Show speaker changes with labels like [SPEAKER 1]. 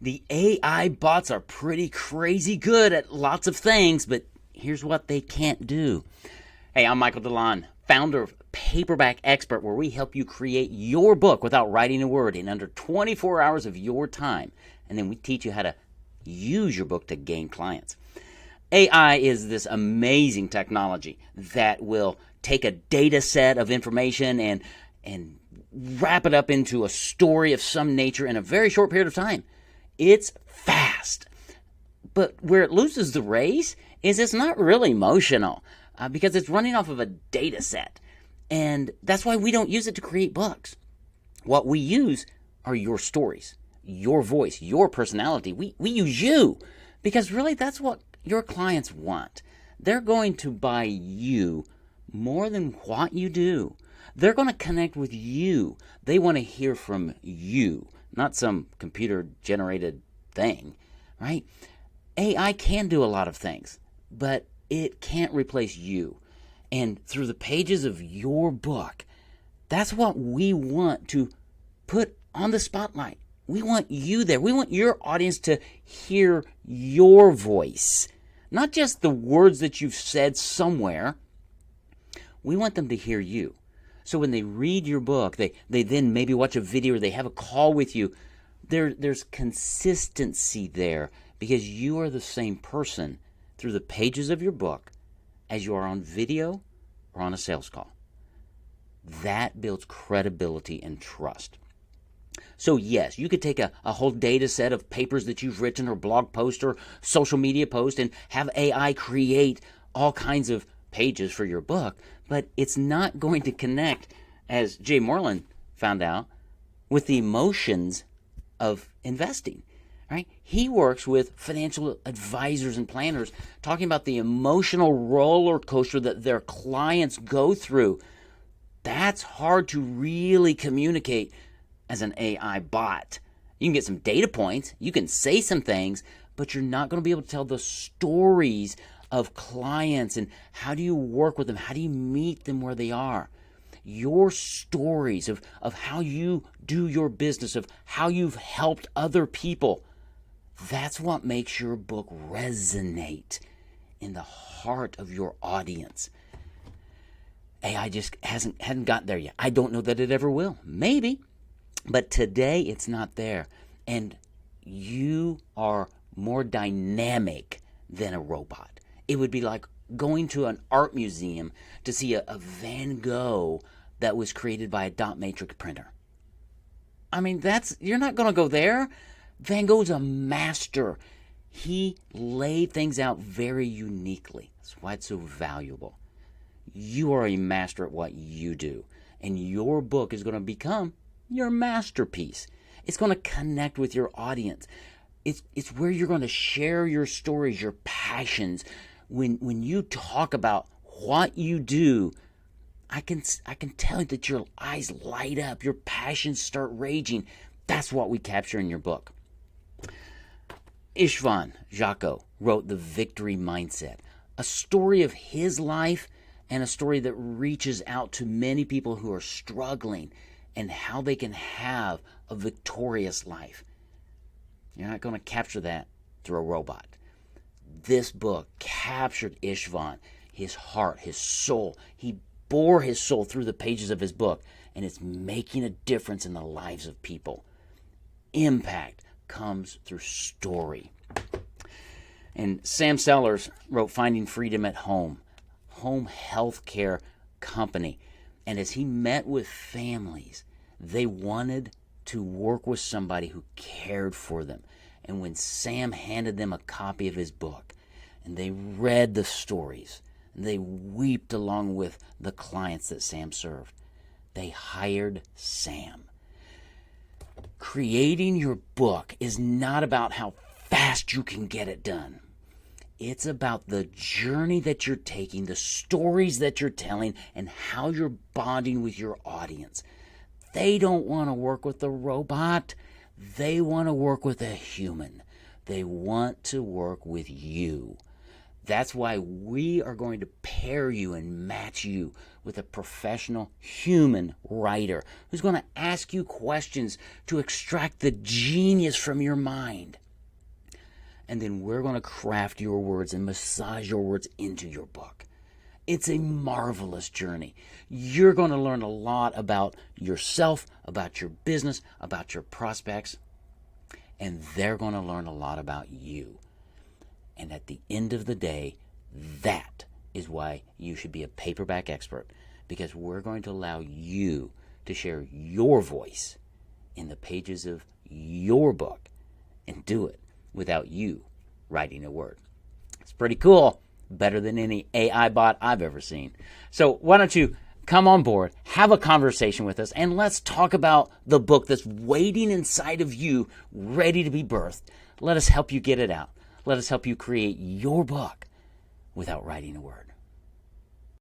[SPEAKER 1] The AI bots are pretty crazy good at lots of things, but here's what they can't do. Hey, I'm Michael DeLon, founder of Paperback Expert, where we help you create your book without writing a word in under 24 hours of your time. And then we teach you how to use your book to gain clients. AI is this amazing technology that will take a data set of information and wrap it up into a story of some nature in a very short period of time. It's fast. But where it loses the race is it's not really emotional because it's running off of a data set. And that's why we don't use it to create books. What we use are your stories, your voice, your personality. We use you because really that's what your clients want. They're going to buy you more than what you do. They're going to connect with you. They want to hear from you, not some computer-generated thing, right? AI can do a lot of things, but it can't replace you. And through the pages of your book, that's what we want to put on the spotlight. We want you there. We want your audience to hear your voice, not just the words that you've said somewhere. We want them to hear you. So when they read your book, they then maybe watch a video or they have a call with you, there's consistency there because you are the same person through the pages of your book as you are on video or on a sales call. That builds credibility and trust. So yes, you could take a whole data set of papers that you've written or blog post or social media post and have AI create all kinds of pages for your book, but it's not going to connect, as Jay Moreland found out, with the emotions of investing. Right? He works with financial advisors and planners talking about the emotional roller coaster that their clients go through. That's hard to really communicate as an AI bot. You can get some data points, you can say some things, but you're not going to be able to tell the stories of clients and how do you work with them, how do you meet them where they are. Your stories of how you do your business, of how you've helped other people, that's what makes your book resonate in the heart of your audience. AI just hadn't gotten there yet. I don't know that it ever will. Maybe. But today it's not there. And you are more dynamic than a robot. It would be like going to an art museum to see a Van Gogh that was created by a dot matrix printer. I mean, you're not going to go there. Van Gogh's a master. He laid things out very uniquely. That's why it's so valuable. You are a master at what you do. And your book is going to become your masterpiece. It's going to connect with your audience. It's where you're going to share your stories, your passions. When you talk about what you do, I can tell you that your eyes light up, your passions start raging. That's what we capture in your book. Istvan Gogh wrote The Victory Mindset, a story of his life and a story that reaches out to many people who are struggling and how they can have a victorious life. You're not going to capture that through a robot. This book captured Istvan, his heart, his soul. He bore his soul through the pages of his book, and it's making a difference in the lives of people. Impact comes through story. And Sam Sellers wrote Finding Freedom at Home health care company. And as he met with families, they wanted to work with somebody who cared for them. And when Sam handed them a copy of his book, and they read the stories, and they wept along with the clients that Sam served, they hired Sam. Creating your book is not about how fast you can get it done. It's about the journey that you're taking, the stories that you're telling, and how you're bonding with your audience. They don't want to work with a robot. They want to work with a human. They want to work with you. That's why we are going to pair you and match you with a professional human writer who's going to ask you questions to extract the genius from your mind. And then we're going to craft your words and massage your words into your book. It's a marvelous journey. You're going to learn a lot about yourself, about your business, about your prospects, and they're going to learn a lot about you. And at the end of the day, that is why you should be a paperback expert, because we're going to allow you to share your voice in the pages of your book and do it without you writing a word. It's pretty cool. Better than any AI bot I've ever seen. So why don't you come on board, have a conversation with us, and let's talk about the book that's waiting inside of you, ready to be birthed. Let us help you get it out. Let us help you create your book without writing a word.